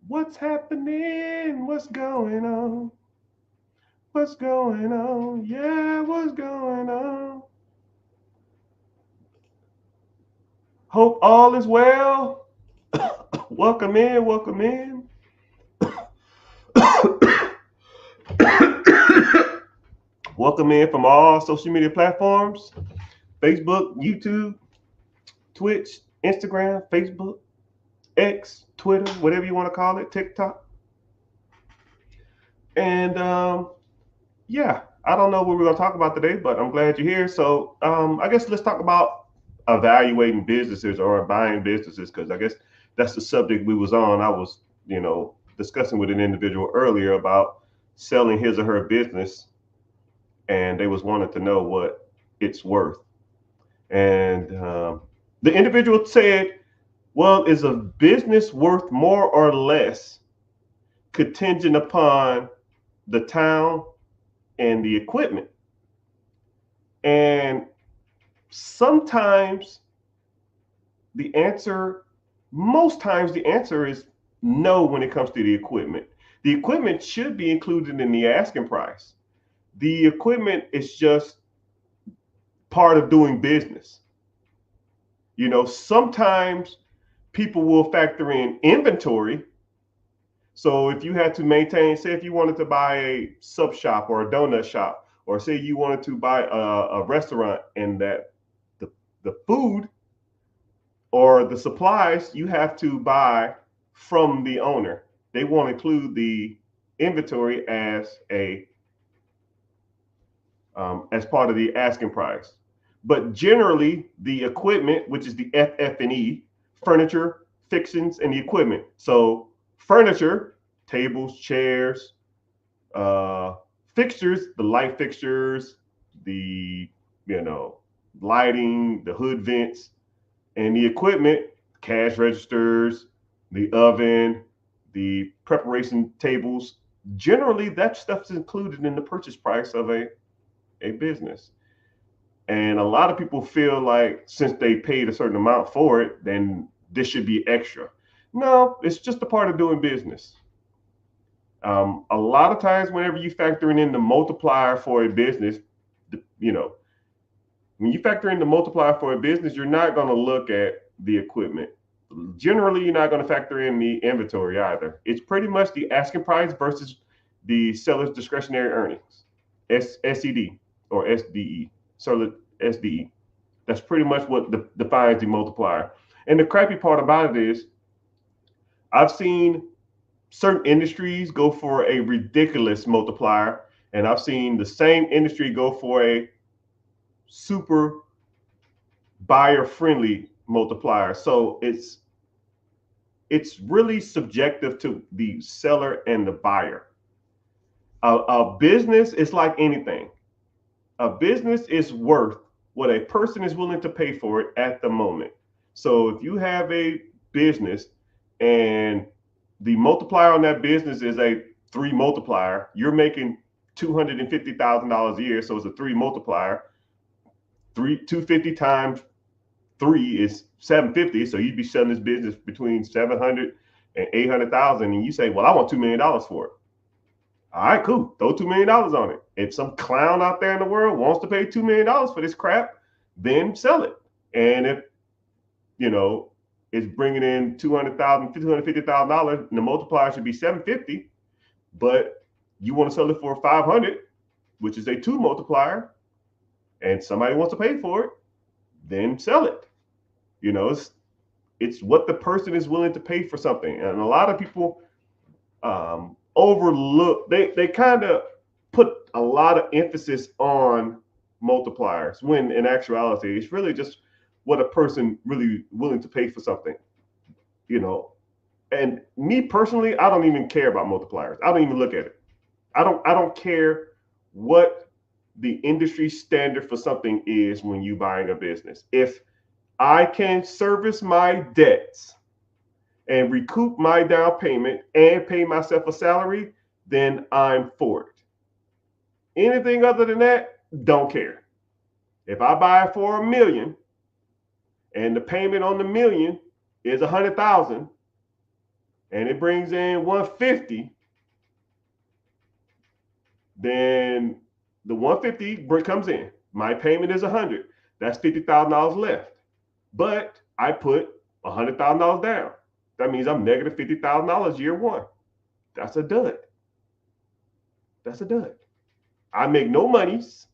What's happening? What's going on? What's going on? Yeah, what's going on? Hope all is well. Welcome in, welcome in. Welcome in from all social media platforms: Facebook, YouTube, Twitch, Instagram, Facebook, X, Twitter, whatever you want to call it, TikTok. And yeah, I don't know what we're going to talk about today, but I'm glad you're here. So I guess let's talk about evaluating businesses or buying businesses, because I guess that's the subject we was on. I was, discussing with an individual earlier about selling his or her business, and they was wanting to know what it's worth. And the individual said, "Well, is a business worth more or less contingent upon the town and the equipment?" And sometimes the answer, most times the answer is no when it comes to the equipment. The equipment should be included in the asking price. The equipment is just part of doing business. Sometimes people will factor in inventory. So if you had to maintain, say, if you wanted to buy a sub shop or a donut shop, or say you wanted to buy a restaurant, and that the food or the supplies you have to buy from the owner. They won't include the inventory as part of the asking price. But generally, the equipment, which is the FF&E, furniture, fixings, and the equipment. So furniture, tables, chairs, uh, fixtures, the light fixtures, the you know lighting, the hood vents, and the equipment, cash registers, the oven, the preparation tables. Generally, that stuff is included in the purchase price of a business. And a lot of people feel like since they paid a certain amount for it, then this should be extra. No, it's just a part of doing business. A lot of times, whenever you factoring in the multiplier for a business, you know, when you factor in the multiplier for a business, you're not going to look at the equipment. Generally, you're not going to factor in the inventory either. It's pretty much the asking price versus the seller's discretionary earnings, SED or SDE, seller SDE. That's pretty much what defines the multiplier. And the crappy part about it is, I've seen certain industries go for a ridiculous multiplier, and I've seen the same industry go for a super buyer friendly multiplier. So it's really subjective to the seller and the buyer. A business is like anything. A business is worth what a person is willing to pay for it at the moment. So if you have a business and the multiplier on that business is a three multiplier, you're making $250,000 a year. So it's a three multiplier. 250 times three is 750. So you'd be selling this business between 700 and 800,000. And you say, well, I want $2 million for it. All right, cool. Throw $2 million on it. If some clown out there in the world wants to pay $2 million for this crap, then sell it. And if you know it's bringing in $250,000, and the multiplier should be 750, but you want to sell it for 500, which is a two multiplier, and somebody wants to pay for it, then sell it. It's what the person is willing to pay for something, and a lot of people overlook. They kind of put a lot of emphasis on multipliers when in actuality it's really just what a person really willing to pay for something. You know, and me personally, I don't even care about multipliers. I don't even look at it. I don't care what the industry standard for something is when you buying a business. If I can service my debts and recoup my down payment and pay myself a salary, then I'm for it. Anything other than that, don't care. If I buy it for 1 million and the payment on the million is 100,000, and it brings in 150, then the 150 comes in. My payment is 100. That's $50,000 left. But I put $100,000 down. That means I'm negative $50,000 year one. That's a dud. That's a dud. I make no monies.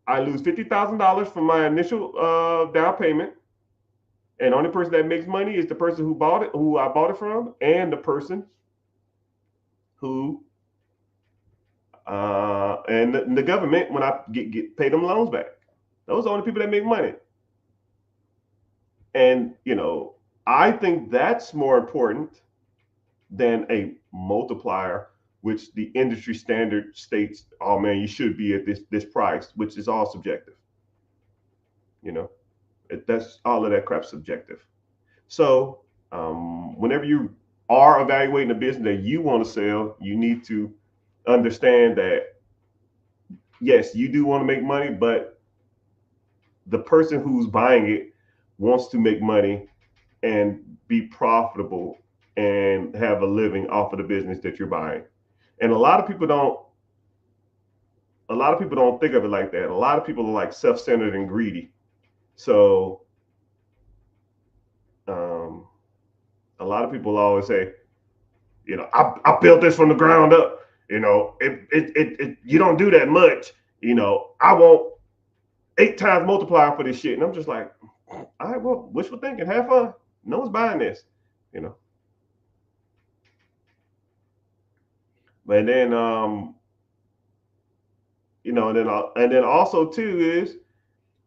I lose $50,000 from my initial down payment. And the only person that makes money is the person who bought it, who I bought it from, and the person who and the government when I get pay them loans back. Those are the only people that make money. And I think that's more important than a multiplier, which the industry standard states, oh man, you should be at this price, which is all subjective. That's all of that crap subjective. So whenever you are evaluating a business that you want to sell, you need to understand that yes, you do want to make money, but the person who's buying it wants to make money and be profitable and have a living off of the business that you're buying. And a lot of people don't think of it like that. A lot of people are like self-centered and greedy. So a lot of people always say, I built this from the ground up. You don't do that much. I want 8 times multiplier for this shit. And I'm just like, all right, well, wishful thinking, have fun. No one's buying this. And then and then also too is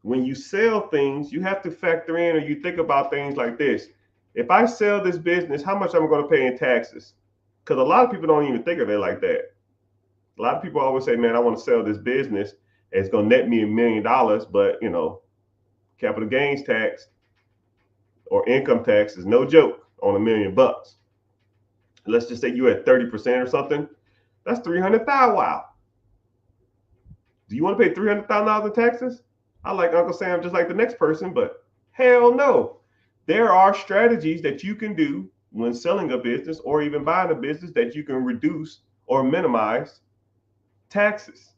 when you sell things, you have to factor in, or you think about things like this. If I sell this business, how much am I going to pay in taxes? Because a lot of people don't even think of it like that. A lot of people always say, man, I want to sell this business. It's going to net me $1 million, but capital gains tax or income tax is no joke on $1 million. Let's just say you're at 30% or something. That's $300,000. Wow. Do you want to pay $300,000 in taxes? I like Uncle Sam just like the next person, but hell no. There are strategies that you can do when selling a business or even buying a business that you can reduce or minimize taxes.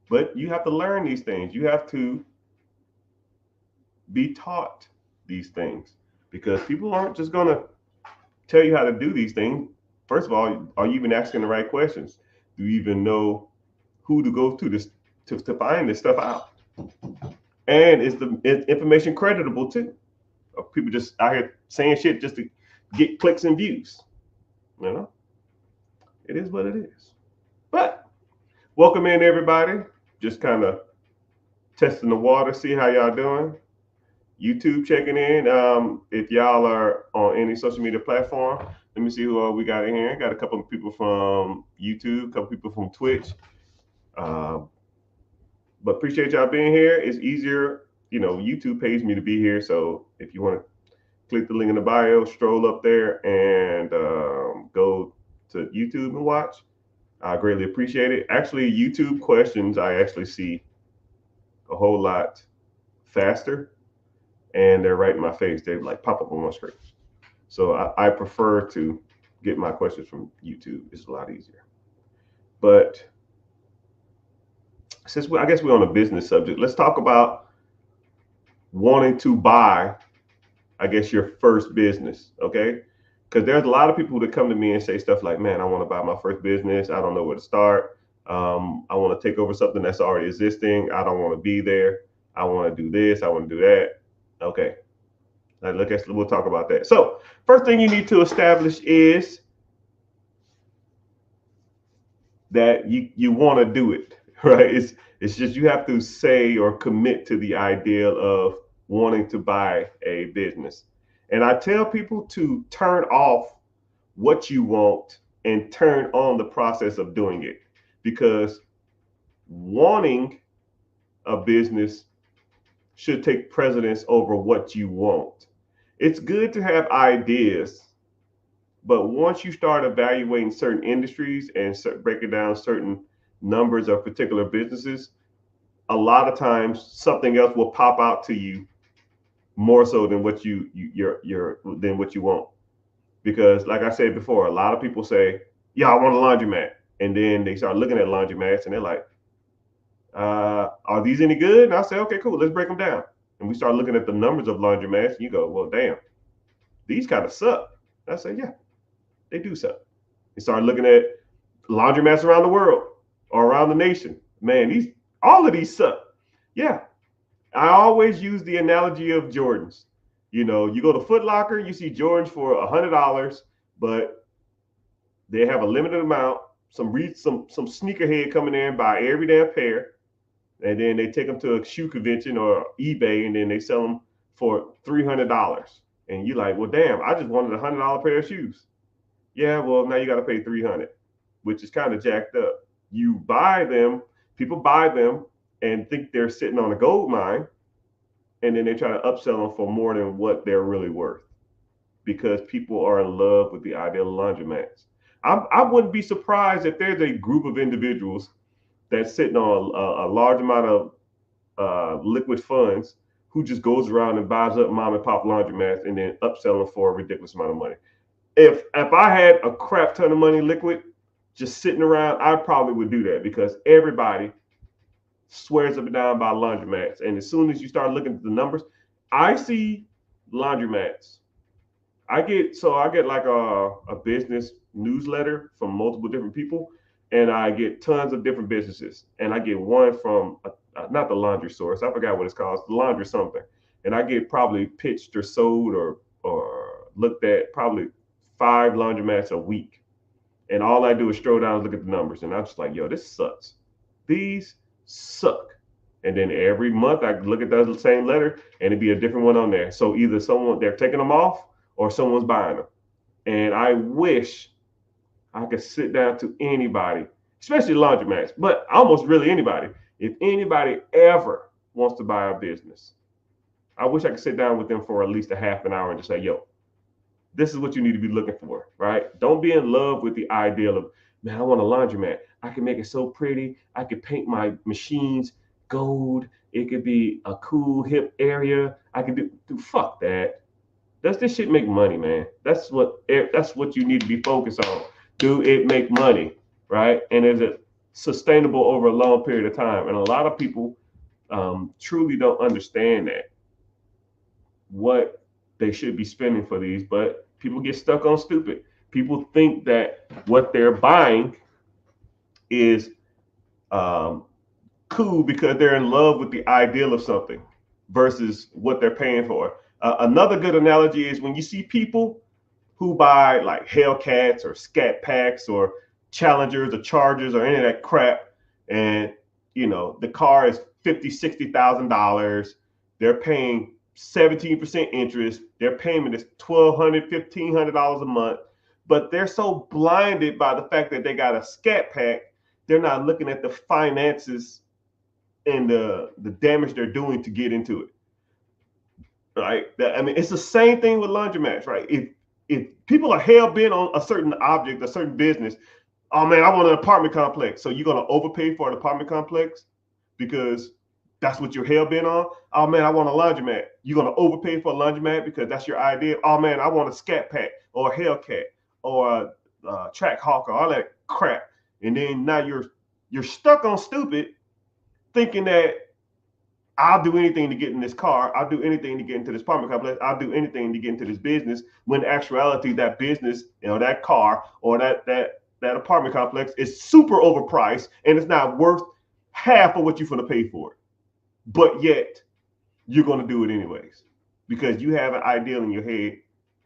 But you have to learn these things. You have to be taught these things because people aren't just going to tell you how to do these things. First of all, are you even asking the right questions? Do you even know who to go to to find this stuff out? And is the information creditable too? Or people just out here saying shit just to get clicks and views? It is what it is. But welcome in everybody. Just kind of testing the water, see how y'all doing. YouTube checking in. If y'all are on any social media platform, let me see who we got in here. Got a couple of people from YouTube, a couple people from Twitch. But appreciate y'all being here. It's easier, YouTube pays me to be here. So if you want to click the link in the bio, stroll up there and go to YouTube and watch. I greatly appreciate it. Actually, YouTube questions, I actually see a whole lot faster and they're right in my face. They like pop up on my screen. So I prefer to get my questions from YouTube. It's a lot easier. But since I guess we're on a business subject, let's talk about wanting to buy, I guess, your first business, okay? Because there's a lot of people that come to me and say stuff like, man, I want to buy my first business. I don't know where to start. I want to take over something that's already existing. I don't want to be there. I want to do this. I want to do that. Okay. We'll talk about that. So first thing you need to establish is that you want to do it, right? It's just you have to say or commit to the idea of wanting to buy a business. And I tell people to turn off what you want and turn on the process of doing it, because wanting a business should take precedence over what you want. It's good to have ideas, but once you start evaluating certain industries and breaking down certain numbers of particular businesses, a lot of times something else will pop out to you more so than what you're than what you want. Because like I said before, a lot of people say, "Yeah, I want a laundromat," and then they start looking at laundromats and they're like, "Are these any good?" And I say, "Okay, cool, let's break them down." And we start looking at the numbers of laundromats, and you go, "Well, damn, these kind of suck." And I say, "Yeah, they do suck." You start looking at laundromats around the world or around the nation. Man, these all of these suck. Yeah, I always use the analogy of Jordans. You know, you go to Foot Locker, you see Jordans for $100, but they have a limited amount. Some sneakerhead coming in buy every damn pair, and then they take them to a shoe convention or eBay, and then they sell them for $300. And you're like, well, damn, I just wanted $100 pair of shoes. Yeah, well, now you got to pay 300, which is kind of jacked up. You buy them, people buy them and think they're sitting on a gold mine, and then they try to upsell them for more than what they're really worth because people are in love with the idea of laundromats. I wouldn't be surprised if there's a group of individuals that's sitting on a large amount of liquid funds who just goes around and buys up mom and pop laundromats and then upsell them for a ridiculous amount of money. If I had a crap ton of money liquid just sitting around, I probably would do that because everybody swears up and down by laundromats. And as soon as you start looking at the numbers, I see laundromats. I get like a business newsletter from multiple different people, and I get tons of different businesses. And I get one from not the laundry source. I forgot what it's called. It's the laundry something. And I get probably pitched or sold or looked at probably 5 laundromats a week. And all I do is stroll down and look at the numbers. And I'm just like, yo, this sucks. These suck. And then every month I look at the same letter and it'd be a different one on there. So either someone they're taking them off or someone's buying them. And I wish I could sit down to anybody, especially laundromats, but almost really anybody. If anybody ever wants to buy a business, I wish I could sit down with them for at least a half an hour and just say, yo, this is what you need to be looking for, right? Don't be in love with the ideal of, man, I want a laundromat. I can make it so pretty. I could paint my machines gold. It could be a cool, hip area. I could do fuck that. Does this shit make money, man? That's what you need to be focused on. Do it make money, right? And is it sustainable over a long period of time? And a lot of people truly don't understand that what they should be spending for these, but people get stuck on stupid. People think that what they're buying is um, cool because they're in love with the ideal of something versus what they're paying for. Another good analogy is when you see people who buy like Hellcats or Scat Packs or Challengers or Chargers or any of that crap, and the car is $50,000, $60,000. They're paying 17% interest. Their payment is $1,200, $1,500 a month, but they're so blinded by the fact that they got a Scat Pack, they're not looking at the finances and the damage they're doing to get into it. Right? I mean, it's the same thing with laundromats, right? If people are hell bent on a certain object, a certain business, oh man, I want an apartment complex. So you're gonna overpay for an apartment complex because that's what you're hell bent on. Oh man, I want a laundromat. You're gonna overpay for a laundromat because that's your idea. Oh man, I want a Scat Pack or a Hellcat or a Track Hawker, all that crap. And then now you're stuck on stupid, thinking that I'll do anything to get in this car. I'll do anything to get into this apartment complex. I'll do anything to get into this business. When in actuality, that business, that car or that apartment complex is super overpriced and it's not worth half of what you're going to pay for it. But yet, you're going to do it anyways because you have an ideal in your head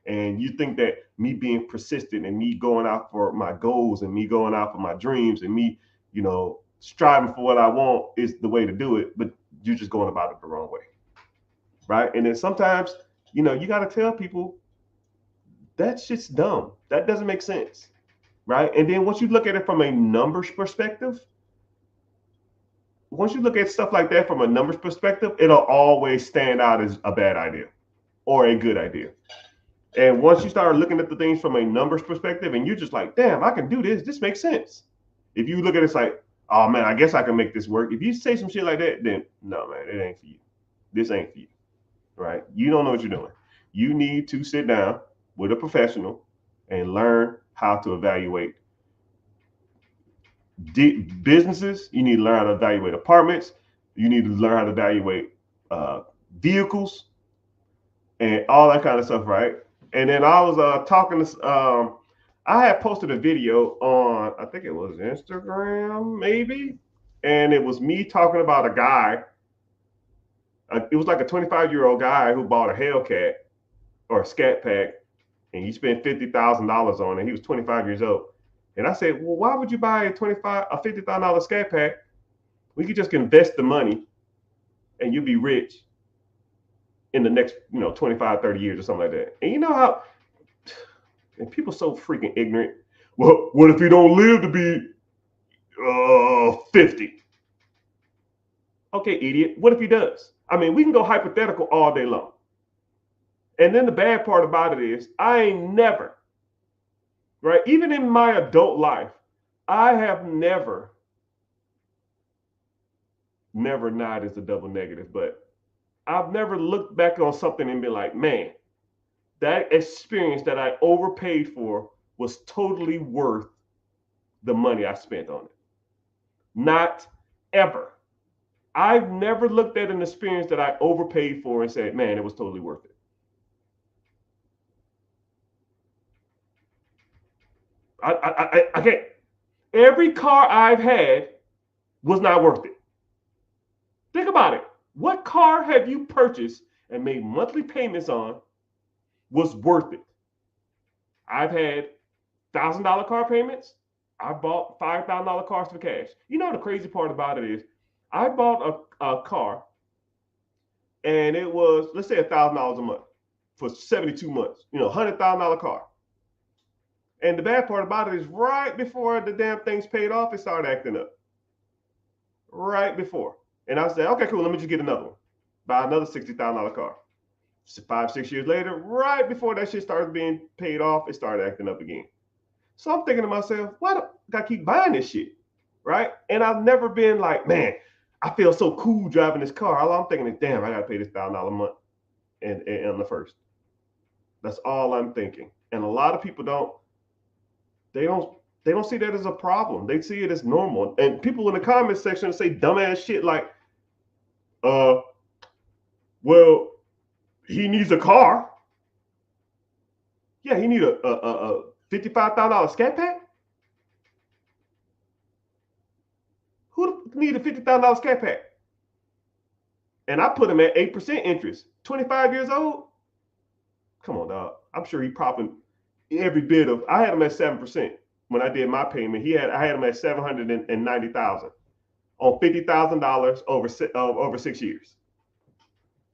and you think that me being persistent and me going out for my goals and me going out for my dreams and me, striving for what I want is the way to do it. But you're just going about it the wrong way, right? And then sometimes, you got to tell people that shit's dumb. That doesn't make sense, right? And then once you look at it from a numbers perspective, once you look at stuff like that from a numbers perspective, it'll always stand out as a bad idea or a good idea. And once you start looking at the things from a numbers perspective and you're just like, damn, I can do this. This makes sense. If you look at it, it's like, oh man, I guess I can make this work. If you say some shit like that, then no, man, it ain't for you. This ain't for you, right? You don't know what you're doing. You need to sit down with a professional and learn how to evaluate businesses. You need to learn how to evaluate apartments. You need to learn how to evaluate vehicles and all that kind of stuff, right? And then I was talking to, I had posted a video on, I think it was Instagram, maybe, and it was me talking about a guy. It was like a 25-year-old guy who bought a Hellcat or a Scat Pack, and he spent $50,000 on it. He was 25 years old, and I said, "Well, why would you buy a $50,000 Scat Pack? We could just invest the money, and you'll be rich in the next, 25, 30 years or something like that." And you know how, and people so freaking ignorant. Well, what if he don't live to be 50? Okay, idiot. What if he does? I mean, we can go hypothetical all day long. And then the bad part about it is I ain't never, right? Even in my adult life, I have never not is a double negative, but I've never looked back on something and been like, man, that experience that I overpaid for was totally worth the money I spent on it. Not ever. I've never looked at an experience that I overpaid for and said, man, it was totally worth it. I can't. Every car I've had was not worth it. Think about it. What car have you purchased and made monthly payments on was worth it? I've had $1,000 car payments. I bought $5,000 cars for cash. You know, the crazy part about it is I bought a car and it was, let's say, $1,000 a month for 72 months, $100,000 car. And the bad part about it is right before the damn thing's paid off, it started acting up. Right before. And I said, okay, cool, let me just get another one. Buy another $60,000 car. 5, 6 years later, right before that shit started being paid off, it started acting up again. So I'm thinking to myself, why do I keep buying this shit? Right? And I've never been like, man, I feel so cool driving this car. All I'm thinking is, damn, I got to pay this $1,000 a month and the first. That's all I'm thinking. And a lot of people don't see that as a problem. They see it as normal. And people in the comment section say dumbass shit like, well, he needs a car. Yeah, he needs a $55,000 Scat Pack. Who need a $50,000 Scat Pack? And I put him at 8% interest. 25 years old. Come on, dog. I'm sure he popping every bit of. I had him at 7% when I did my payment. I had him at $790,000 on $50,000 over 6 years.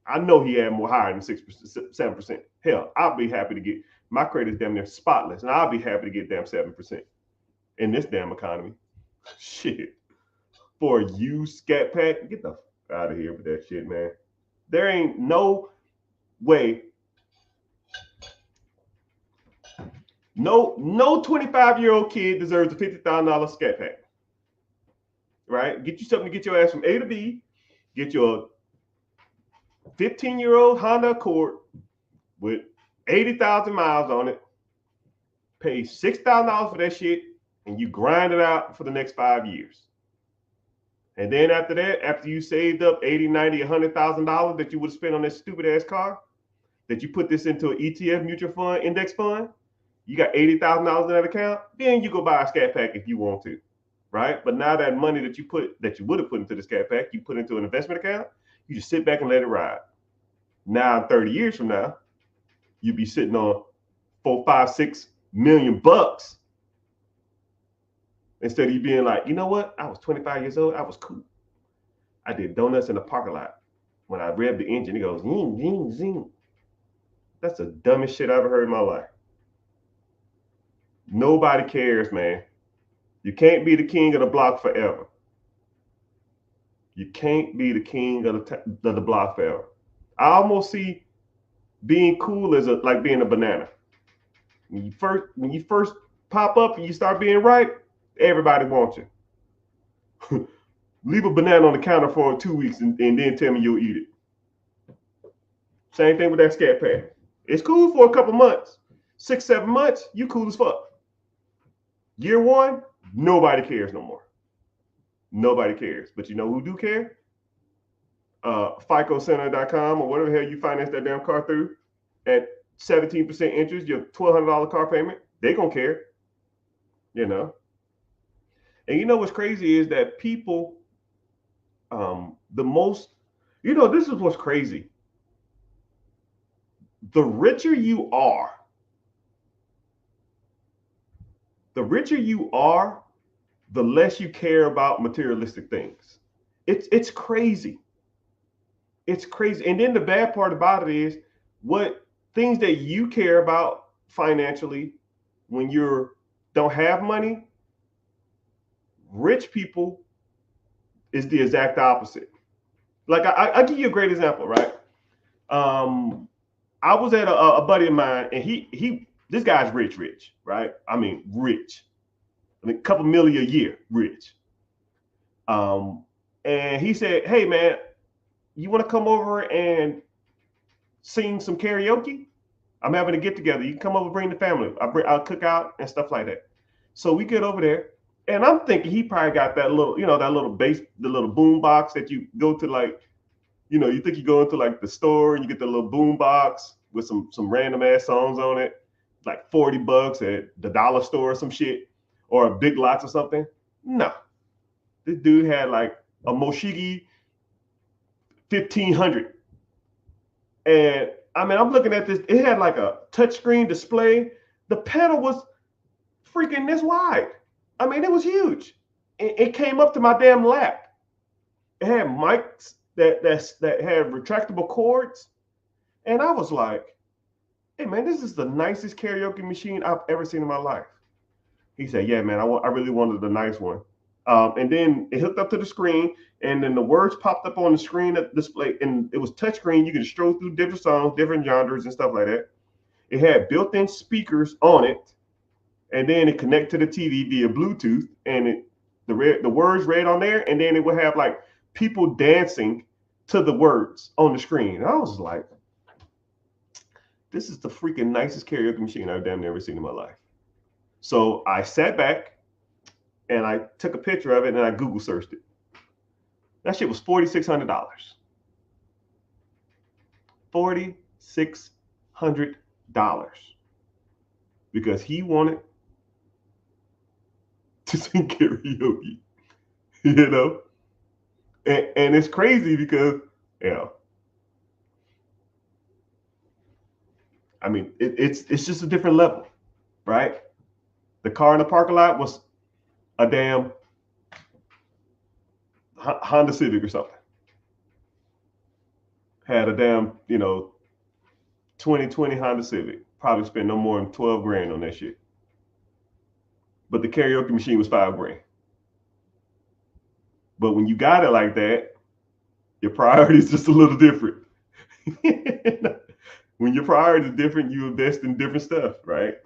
I know he had more higher than 6%, 7%. Hell, I'll be happy to get my credit's damn near spotless, and I'll be happy to get damn 7% in this damn economy. Shit. For a used Scat Pack, get the f out of here with that shit, man. There ain't no way. No 25-year-old kid deserves a $50,000 Scat Pack. Right? Get you something to get your ass from A to B. Get your 15-year-old Honda Accord with 80,000 miles on it. Pay $6,000 for that shit, and you grind it out for the next 5 years. And then after that, after you saved up $80,000, $90,000, $100,000 that you would spend on this stupid ass car, that you put this into an ETF mutual fund, index fund, you got $80,000 in that account, then you go buy a Scat Pack if you want to, right? But now that money that you would have put into the Scat Pack, you put into an investment account, you just sit back and let it ride. Now, 30 years from now, you'd be sitting on 4, 5, 6 million bucks. Instead of you being like, you know what? I was 25 years old. I was cool. I did donuts in the parking lot. When I revved the engine, it goes, zing, zing, zing. That's the dumbest shit I ever heard in my life. Nobody cares, man. You can't be the king of the block forever. You can't be the king of the block forever. I almost see being cool as like being a banana. When you first pop up and you start being ripe, everybody wants you. Leave a banana on the counter for 2 weeks and then tell me you'll eat it. Same thing with that Scat Pad. It's cool for a couple months. 6, 7 months, you cool as fuck. Year one, nobody cares no more. Nobody cares. But you know who do care? FICOcenter.com or whatever the hell you finance that damn car through at 17% interest, your $1,200 car payment, they gonna care. You know. And you know what's crazy is that people, the most, this is what's crazy. The richer you are, the less you care about materialistic things. It's crazy. It's crazy. And then the bad part about it is what things that you care about financially when you don't have money, rich people is the exact opposite. Like I'll give you a great example, right? I was at a buddy of mine, and this guy's rich, right? I mean, rich. I mean, a couple million a year, rich. And he said, "Hey, man, you want to come over and sing some karaoke? I'm having a get together. You can come over, bring the family. I'll cook out and stuff like that." So we get over there, and I'm thinking he probably got that little, that little bass, the little boom box that you go to, like, you think you go into like the store and you get the little boom box with some random ass songs on it, like $40 at the dollar store or some shit, or a Big Lots or something. No, this dude had like a Moshigi 1500. And I mean, I'm looking at this. It had like a touchscreen display. The pedal was freaking this wide. I mean, it was huge. It came up to my damn lap. It had mics that had retractable cords. And I was like, "Hey, man, this is the nicest karaoke machine I've ever seen in my life." He said, "Yeah, man, I really wanted the nice one." And then it hooked up to the screen, and then the words popped up on the screen at the display, and it was touchscreen. You could stroll through different songs, different genres, and stuff like that. It had built-in speakers on it, and then it connected to the TV via Bluetooth, and the words read on there, and then it would have like people dancing to the words on the screen. And I was like, this is the freaking nicest karaoke machine I've damn never seen in my life. So I sat back and I took a picture of it and I Google searched it. That shit was $4,600. $4,600 because he wanted to sing karaoke, and it's crazy because, I mean, it's just a different level, right? The car in the parking lot was a damn Honda Civic or something. Had a damn, 2020 Honda Civic. Probably spent no more than 12 grand on that shit. But the karaoke machine was 5 grand. But when you got it like that, your priorities just a little different. When your priorities are different, you invest in different stuff, right?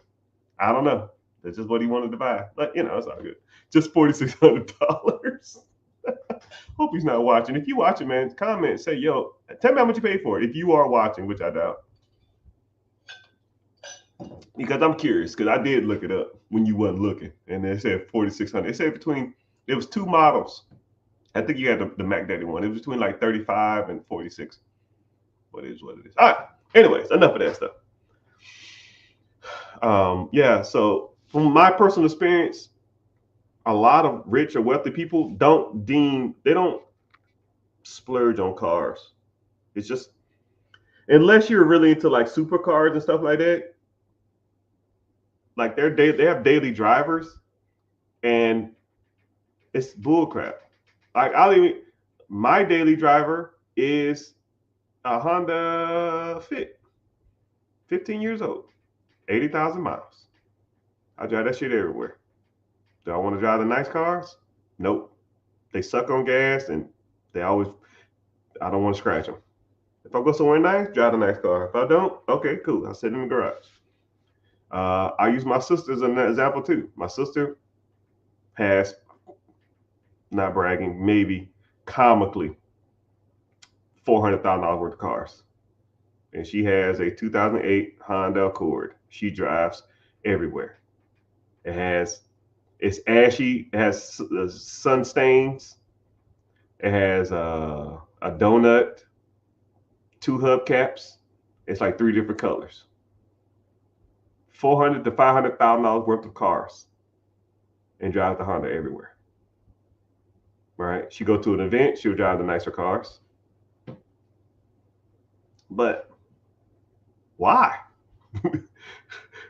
I don't know. That's just what he wanted to buy. But, it's all good. Just $4,600. Hope he's not watching. If you watching, man, comment, say, "Yo, tell me how much you paid for it." If you are watching, which I doubt. Because I'm curious, because I did look it up when you wasn't looking. And they said $4,600. They said it was 2 models. I think you had the Mac Daddy one. It was between like 35 and 46. What it is. All right. Anyways, enough of that stuff. Yeah, so from my personal experience, a lot of rich or wealthy people they don't splurge on cars. It's just, unless you're really into like supercars and stuff like that, like they have daily drivers, and it's bullcrap. Like my daily driver is a Honda Fit, 15 years old, 80,000 miles. I drive that shit everywhere. Do I want to drive the nice cars? Nope. They suck on gas, and I don't want to scratch them. If I go somewhere nice, drive a nice car. If I don't, okay, cool. I'll sit in the garage. I use my sister as an example too. My sister has, not bragging, maybe comically $400,000 worth of cars. and she has a 2008 Honda Accord. She drives everywhere. It has it's ashy. It has sun stains. It has a donut, two hubcaps. It's like three different colors. $400 to $500,000 worth of cars, and drives the Honda everywhere. Right? She go to an event, she'll drive the nicer cars. But why?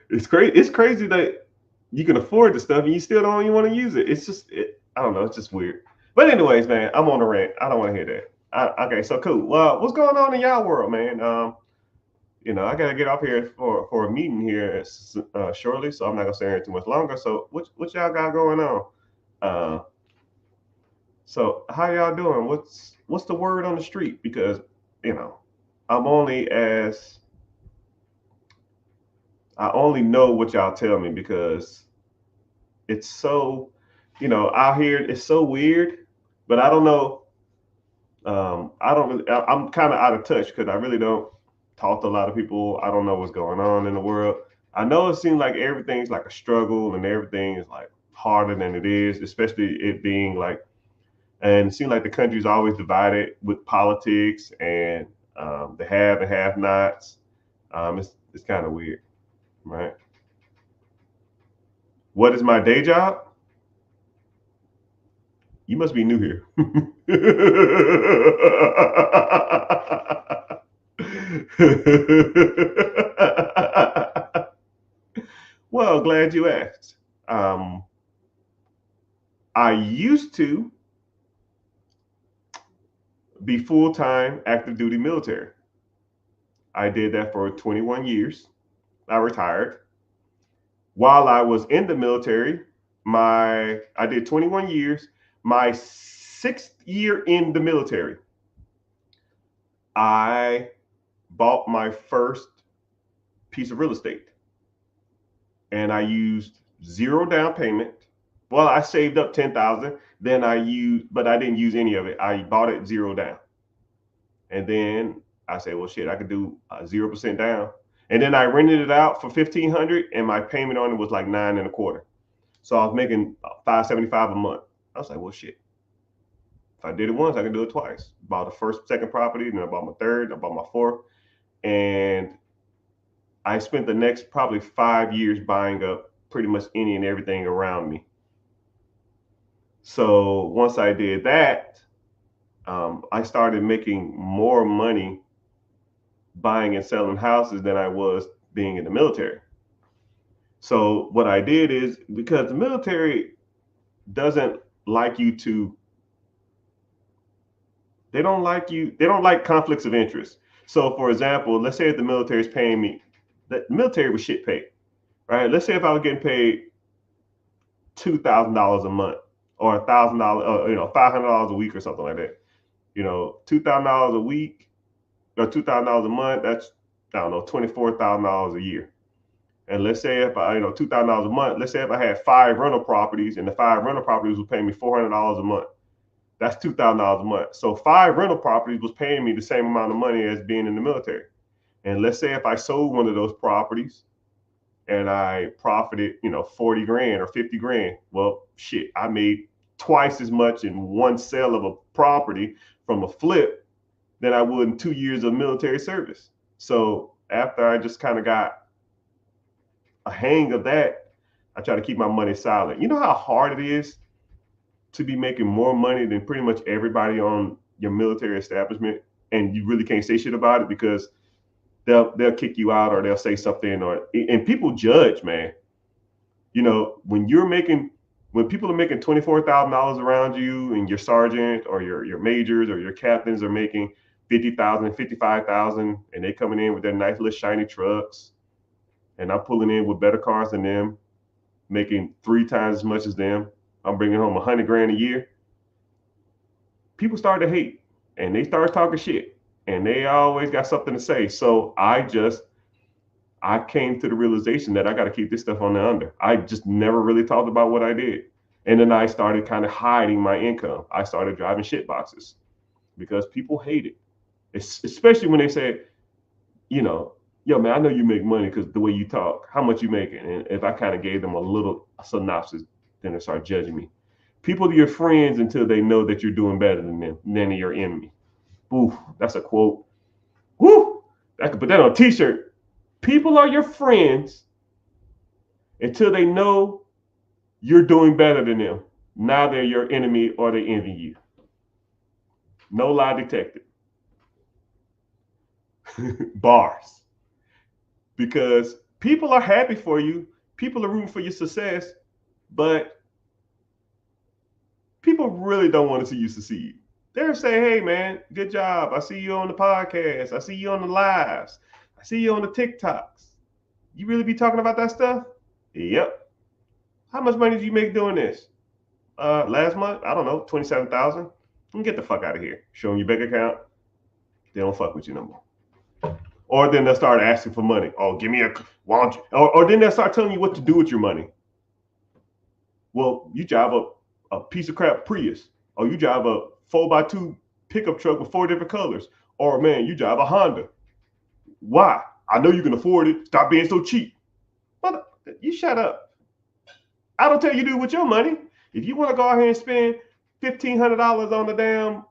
It's crazy. It's crazy that you can afford the stuff and you still don't even want to use it. It's just, I don't know. It's just weird. But anyways, man, I'm on a rant. I don't want to hear that. Okay, so cool. Well, what's going on in y'all world, man? I gotta get off here for a meeting here shortly, so I'm not gonna stay here too much longer. So what y'all got going on? Uh, so how y'all doing? What's the word on the street? Because you know, I'm only as I only know what y'all tell me because it's so, out here it's so weird. But I don't know. I don't really. I'm kind of out of touch because I really don't talk to a lot of people. I don't know what's going on in the world. I know it seems like everything's like a struggle and everything is like harder than it is, especially it being like, and it seems like the country's always divided with politics and the have and have nots. It's kind of weird, right? What is my day job? You must be new here. Well, glad you asked. Um, I used to be full time active duty military. I did that for 21 years. I retired. While I was in the military, I did 21 years. My sixth year in the military, I bought my first piece of real estate, and I used zero down payment. Well, I saved up 10,000. Then but I didn't use any of it. I bought it zero down, and then I said, well, shit, I could do 0% down. And then I rented it out for 1,500, and my payment on it was like 9.25. So I was making 575 a month. I was like, well, shit. If I did it once, I can do it twice. Bought the first, second property, then I bought my third, I bought my fourth, and I spent the next probably 5 years buying up pretty much any and everything around me. So once I did that, I started making more money buying and selling houses than I was being in the military. So what I did is, because the military doesn't like you to, they don't like conflicts of interest. So for example, let's say if the military is paying me, the military was shit paid, right? Let's say if I was getting paid $2,000 a month or $1,000, $500 a week or something like that. $2,000 a week or $2,000 a month. That's, I don't know, $24,000 a year. And let's say if I, $2,000 a month. Let's say if I had 5 rental properties, and the 5 rental properties were paying me $400 a month. That's $2,000 a month. So 5 rental properties was paying me the same amount of money as being in the military. And let's say if I sold one of those properties and I profited, 40 grand or 50 grand. Well, shit, I made twice as much in one sale of a property from a flip than I would in 2 years of military service. So after I just kind of got a hang of that, I try to keep my money silent. You know how hard it is to be making more money than pretty much everybody on your military establishment, and you really can't say shit about it because they'll kick you out or they'll say something, and people judge, man. When people are making $24,000 around you, and your sergeant or your majors or your captains are making 50,000, 55,000, and they coming in with their nice little shiny trucks, and I'm pulling in with better cars than them, making 3 times as much as them. I'm bringing home 100 grand a year. People start to hate, and they start talking shit, and they always got something to say. So I came to the realization that I got to keep this stuff on the under. I just never really talked about what I did. And then I started kind of hiding my income. I started driving shit boxes because people hate it. Especially when they say, you know, yo, man, I know you make money because the way you talk, how much you making? And if I kind of gave them a little synopsis, then they start judging me. People are your friends until they know that you're doing better than them, than your enemy. Ooh, that's a quote. Woo! I could put that on a t-shirt. People are your friends until they know you're doing better than them. Now they're your enemy or they envy you. No lie detected. Bars. Because people are happy for you. People are rooting for your success, but people really don't want to see you succeed. They're saying, hey, man, good job. I see you on the podcast. I see you on the lives. I see you on the TikToks. You really be talking about that stuff? Yep. How much money did you make doing this? Last month, I don't know, 27,000. Get the fuck out of here. Show them your bank account. They don't fuck with you no more. Or then they'll start asking for money. Oh, give me a, why don't you? Or then they'll start telling you what to do with your money. Well, you drive a piece of crap Prius. Or you drive a 4x2 pickup truck with 4 different colors. Or man, you drive a Honda. Why? I know you can afford it. Stop being so cheap. But you shut up. I don't tell you to do with your money. If you want to go out here and spend $1,500 on the damn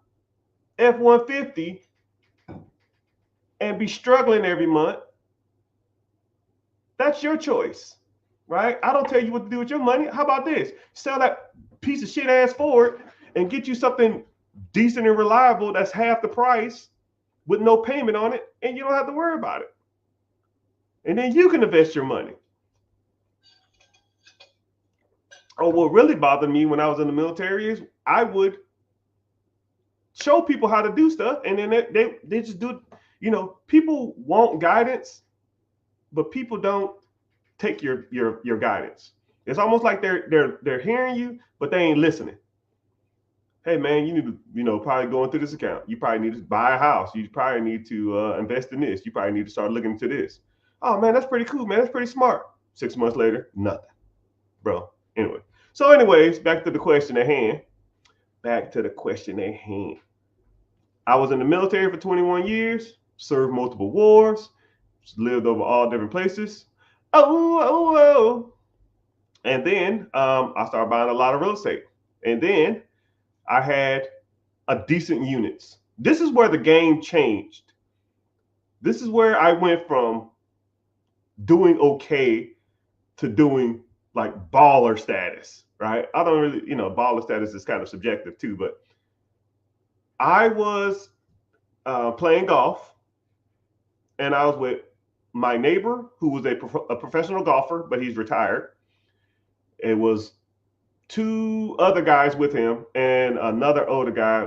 F-150 and be struggling every month, that's your choice, right? I don't tell you what to do with your money. How about this? Sell that piece of shit ass Ford and get you something decent and reliable that's half the price with no payment on it, and you don't have to worry about it. And then you can invest your money. Oh, what really bothered me when I was in the military is I would show people how to do stuff, and then they just do it. You know, people want guidance, but people don't take your guidance. It's almost like they're hearing you, but they ain't listening. Hey man, you need to probably go into this account. You probably need to buy a house. You probably need to invest in this. You probably need to start looking into this. Oh man, that's pretty cool, man. That's pretty smart. 6 months later, nothing, bro. Anyway, so anyways, back to the question at hand. I was in the military for 21 years, served multiple wars, lived over all different places. Oh. And then I started buying a lot of real estate. And then I had a decent units. This is where the game changed. This is where I went from doing okay to doing like baller status, right? I don't really, baller status is kind of subjective too, but I was playing golf, and I was with my neighbor who was a professional golfer, but he's retired. It was 2 other guys with him and another older guy,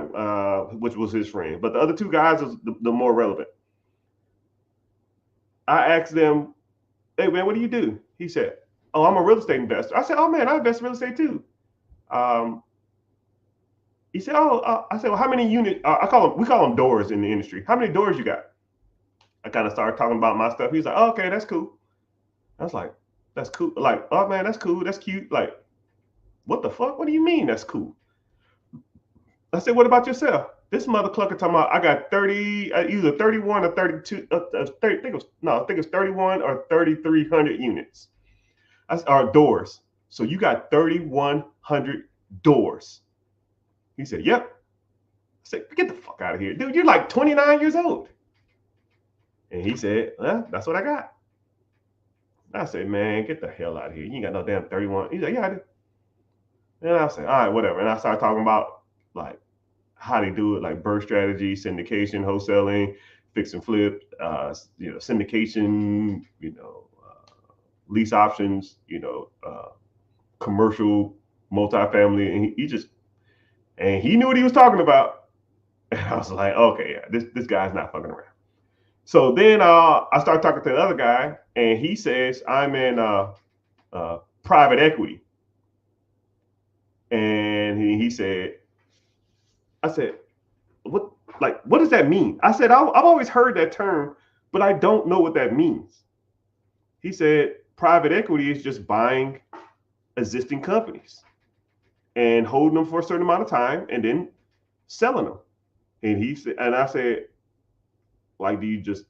which was his friend. But the other 2 guys was the more relevant. I asked them, hey man, what do you do? He said, oh, I'm a real estate investor. I said, oh man, I invest in real estate too. He said, oh, I said, well, how many units? We call them doors in the industry. How many doors you got? I kind of started talking about my stuff. He was like, oh, okay, that's cool. I was like, that's cool. Like, oh man, that's cool. That's cute. Like, what the fuck? What do you mean that's cool? I said, what about yourself? This mother clucker talking about I got 30, either 31 or 32, 30, I think it's 31 or 3,300 units. Or doors. So you got 3,100 doors. He said, yep. I said, get the fuck out of here. Dude, you're like 29 years old. And he said, well, that's what I got. I said, man, get the hell out of here. You ain't got no damn 31. He's like, yeah, I do. And I said, all right, whatever. And I started talking about like how they do it, like birth strategy, syndication, wholesaling, fix and flip, syndication, lease options, commercial, multifamily. And he knew what he was talking about. And I was like, okay, yeah, this guy's not fucking around. So then I started talking to the other guy, and he says, I'm in private equity. And he said, I said, what does that mean? I said, I've always heard that term, but I don't know what that means. He said, private equity is just buying existing companies and holding them for a certain amount of time and then selling them. And he said, and I said, like, do you just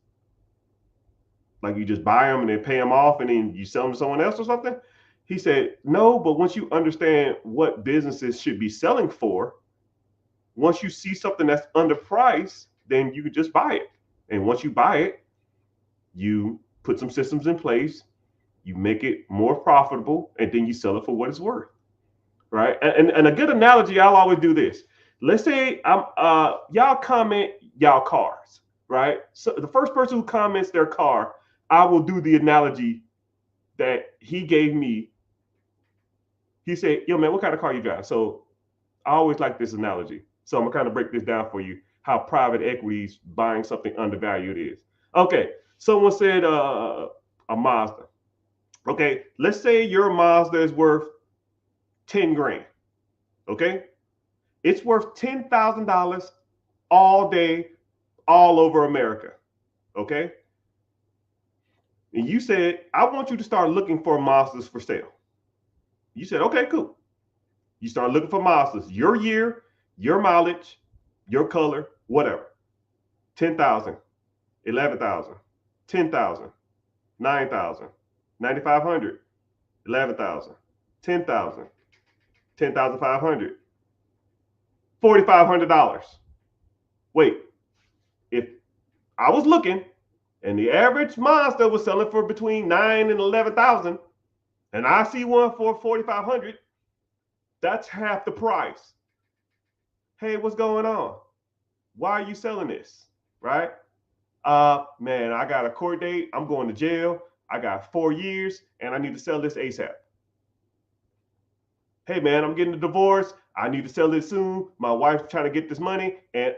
Like you just buy them and then pay them off and then you sell them to someone else or something? He said, no, but once you understand what businesses should be selling for, once you see something that's underpriced, then you could just buy it. And once you buy it, you put some systems in place, you make it more profitable, and then you sell it for what it's worth. Right? And a good analogy, I'll always do this. Let's say I'm y'all comment y'all cars, right? So the first person who comments their car, I will do the analogy that he gave me. He said, yo, man, what kind of car you got? So I always like this analogy. So I'm gonna kind of break this down for you, how private equity is buying something undervalued is. Okay, someone said a Mazda. Okay, let's say your Mazda is worth 10 grand. Okay, it's worth $10,000 all day, all over America. Okay, and you said, I want you to start looking for Mazdas for sale. You said, okay, cool. You start looking for Mazdas, your year, your mileage, your color, whatever. 10,000, 11,000, 10,000, 9,000, 9,500, 11,000, 10,000, 10,500, $4,500. Wait, if I was looking and the average Mazda was selling for between 9 and 11,000, and I see one for 4,500, that's half the price. Hey, what's going on? Why are you selling this? Right? Man, I got a court date. I'm going to jail. I got 4 years and I need to sell this ASAP. Hey, man, I'm getting a divorce. I need to sell it soon. My wife's trying to get this money and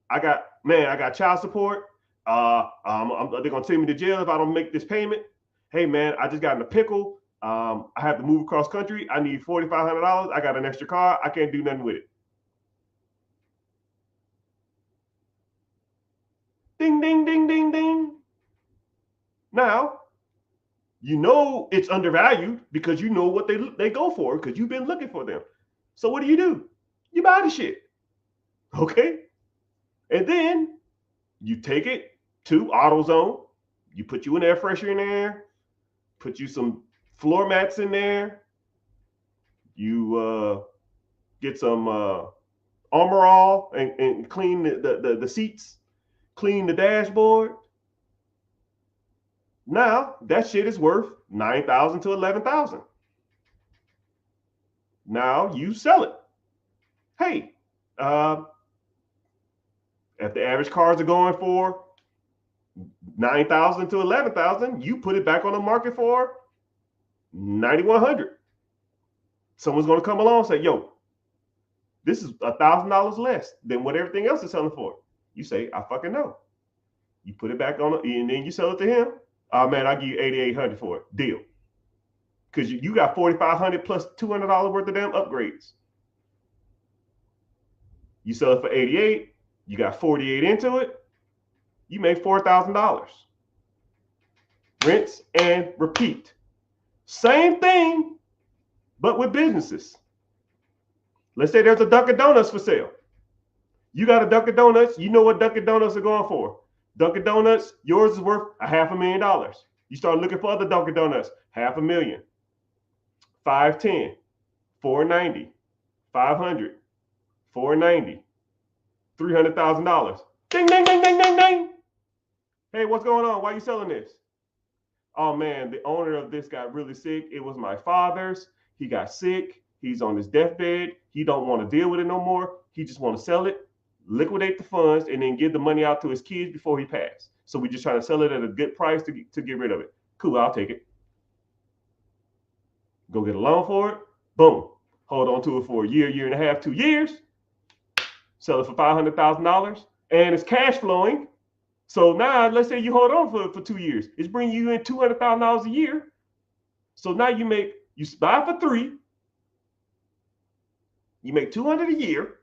I got child support. They're going to take me to jail if I don't make this payment. Hey, man, I just got in a pickle. I have to move across country. I need $4,500. I got an extra car. I can't do nothing with it. Ding, ding, ding, ding, ding. Now, you know it's undervalued because you know what they go for because you've been looking for them. So what do? You buy the shit. Okay? And then you take it to AutoZone. You put you an air freshener in there. Put you some floor mats in there. You get some Armor All and clean the seats. Clean the dashboard. Now that shit is worth 9,000 to 11,000. Now you sell it. Hey, if the average cars are going for 9,000 to 11,000, you put it back on the market for 9,100. Someone's going to come along and say, yo, this is $1,000 less than what everything else is selling for. You say, I fucking know. You put it back on and then you sell it to him. Oh man, I'll give you 8,800 for it. Deal. Because you got 4,500 plus $200 worth of damn upgrades. You sell it for 88, you got 48 into it, you make $4,000. Rinse and repeat. Same thing, but with businesses. Let's say there's a Dunkin' Donuts for sale. You got a Dunkin' Donuts, you know what Dunkin' Donuts are going for. Dunkin' Donuts, yours is worth $500,000. You start looking for other Dunkin' Donuts, $500,000, 510, 490, 500, 490, $300,000. Ding, ding, ding, ding, ding, ding. Hey, what's going on? Why are you selling this? Oh man, the owner of this got really sick. It was my father's. He got sick. He's on his deathbed. He don't want to deal with it no more. He just want to sell it, liquidate the funds, and then give the money out to his kids before he passed. So we just trying to sell it at a good price to get rid of it. Cool, I'll take it. Go get a loan for it. Boom. Hold on to it for a year, year and a half, 2 years. Sell it for $500,000, and it's cash flowing. So now, let's say you hold on for 2 years. It's bringing you in $200,000 a year. So now you buy for 3. You make $200 a year.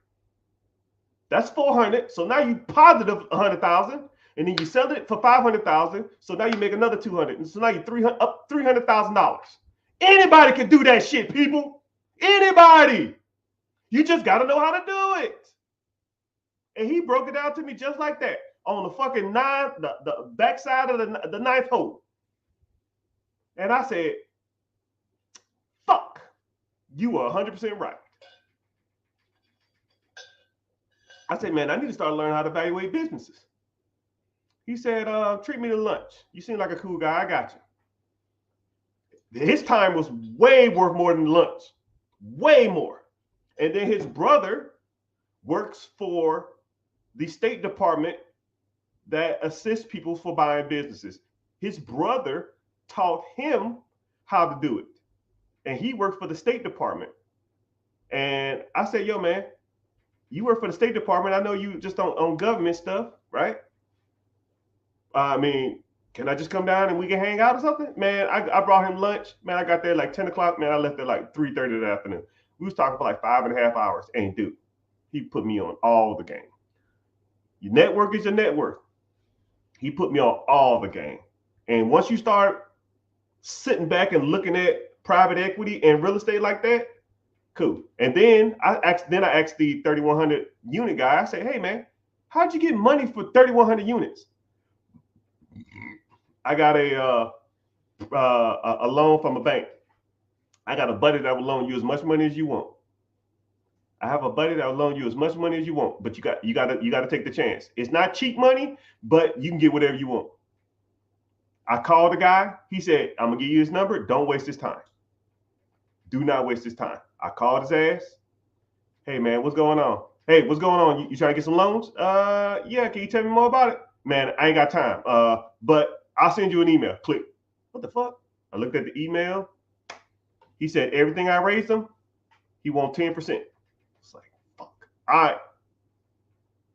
That's $400. So now you positive $100,000, and then you sell it for $500,000. So now you make another $200. And so now you up $300,000. Anybody can do that shit, people. Anybody. You just got to know how to do it. And he broke it down to me just like that on the fucking the backside of the ninth hole. And I said, fuck, you were 100% right. I said, man, I need to start learning how to evaluate businesses. He said, treat me to lunch. You seem like a cool guy. I got you. His time was way worth more than lunch. Way more. And then his brother works for the State Department that assists people for buying businesses. His brother taught him how to do it. And he worked for the State Department. And I said, yo, man, you work for the State Department. I know you just on government stuff, right? I mean, can I just come down and we can hang out or something? Man, I brought him lunch. Man, I got there like 10 o'clock. Man, I left there like 3:30 in the afternoon. We was talking for like 5.5 hours. And dude, he put me on all the game. Your network is your net worth. He put me on all the game. And once you start sitting back and looking at private equity and real estate like that, cool. And then I asked the 3,100 unit guy. I said, hey man, how'd you get money for 3,100 units? I got a loan from a bank. I got a buddy that will loan you as much money as you want. I have a buddy that will loan you as much money as you want, but you got to take the chance. It's not cheap money, but you can get whatever you want. I called the guy. He said, I'm gonna give you his number. Don't waste his time. Do not waste his time. I called his ass. Hey man, what's going on? Hey, what's going on? You trying to get some loans? Yeah. Can you tell me more about it? Man, I ain't got time. But I'll send you an email. Click. What the fuck? I looked at the email. He said everything I raised him, he wants 10%. It's like, fuck. All right.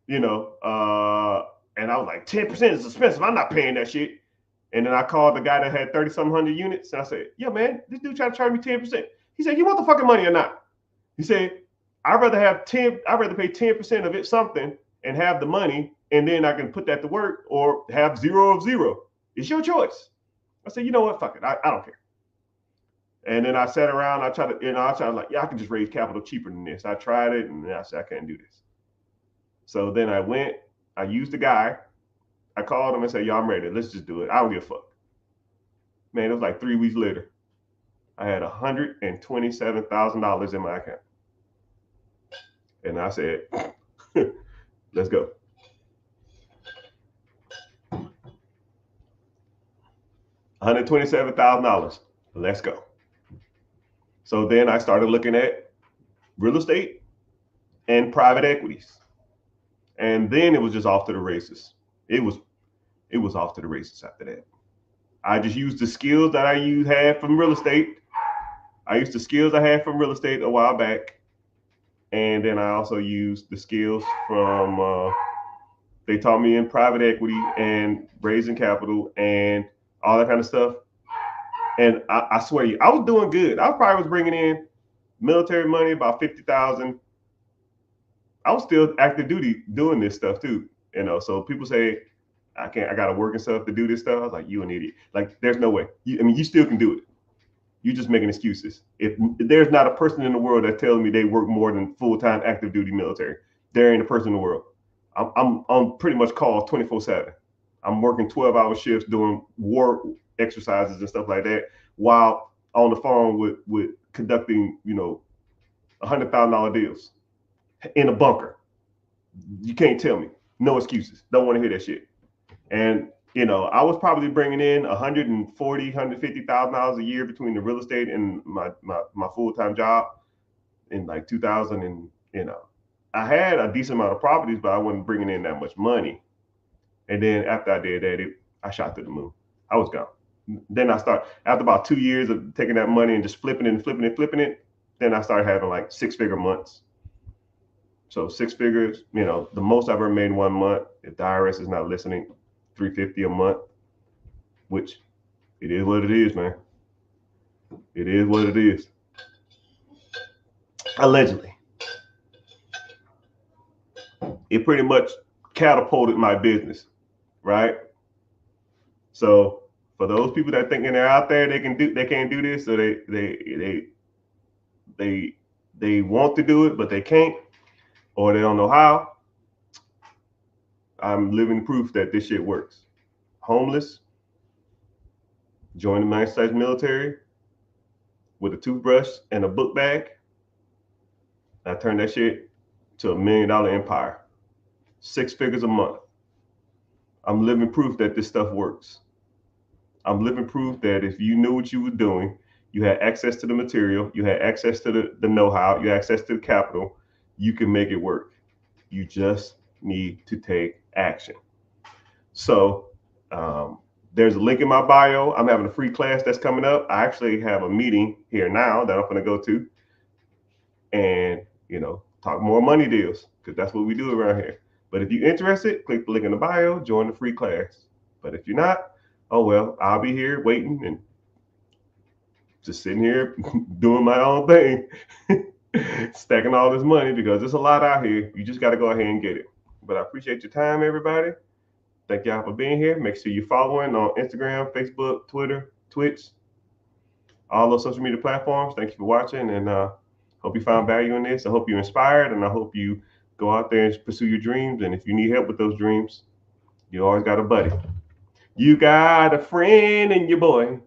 You know, and I was like, 10% is expensive. I'm not paying that shit. And then I called the guy that had 30-some hundred units. And I said, yeah, man, this dude tried to charge me 10%. He said, you want the fucking money or not? He said, I'd rather pay 10% of it something and have the money, and then I can put that to work, or have 0 of 0. It's your choice. I said, you know what? Fuck it. I don't care. And then I sat around. I tried like, yeah, I can just raise capital cheaper than this. I tried it, and I said, I can't do this. So then I used the guy. I called him and said, yo, I'm ready. Let's just do it. I don't give a fuck. Man, it was like 3 weeks later. I had $127,000 in my account. And I said, let's go. $127,000. Let's go. So then I started looking at real estate and private equities. And then it was just off to the races. It was off to the races after that. I just used the skills that I had from real estate. I used the skills I had from real estate a while back. And then I also used the skills from, they taught me in private equity and raising capital and all that kind of stuff. And I swear to you, I was doing good. I probably was bringing in military money, about 50,000. I was still active duty doing this stuff too. You know, so people say, I got to work and stuff to do this stuff. I was like, you an idiot. Like, there's no way. You still can do it. You're just making excuses. If there's not a person in the world that tells me they work more than full-time active duty military, there ain't a person in the world. I'm pretty much called 24/7. I'm working 12-hour shifts doing war exercises and stuff like that, while on the phone with conducting, $100,000 deals in a bunker. You can't tell me. No excuses. Don't want to hear that shit. And I was probably bringing in $140,000, $150,000 a year between the real estate and my full-time job in like 2000. And I had a decent amount of properties, but I wasn't bringing in that much money. And then after I did that, I shot to the moon. I was gone. Then after about 2 years of taking that money and just flipping it, then I started having like 6-figure months. So 6 figures, the most I've ever made in 1 month, if the IRS is not listening, $350 a month, which it is what it is, man. It is what it is. Allegedly. It pretty much catapulted my business, right? So for those people that thinking they're out there, they can't do this, so they want to do it, but they can't, or they don't know how. I'm living proof that this shit works. Homeless, Join the United States military with a toothbrush and a book bag. I turned that shit to $1 million empire. 6 figures a month. I'm living proof that this stuff works. I'm living proof that if you knew what you were doing, you had access to the material, you had access to the know-how, you had access to the capital, you can make it work. You just need to take action. So there's a link in my bio. I'm having a free class that's coming up. I actually have a meeting here now that I'm going to go to and, talk more money deals, because that's what we do around here. But if you're interested, click the link in the bio, join the free class. But if you're not, oh well, I'll be here waiting and just sitting here doing my own thing, stacking all this money, because there's a lot out here. You just got to go ahead and get it. But I appreciate your time, everybody. Thank y'all for being here. Make sure you're following on Instagram, Facebook, Twitter, Twitch, all those social media platforms. Thank you for watching, and hope you found value in this. I hope you're inspired, and I hope you go out there and pursue your dreams. And if you need help with those dreams, you always got a buddy. You got a friend in your boy.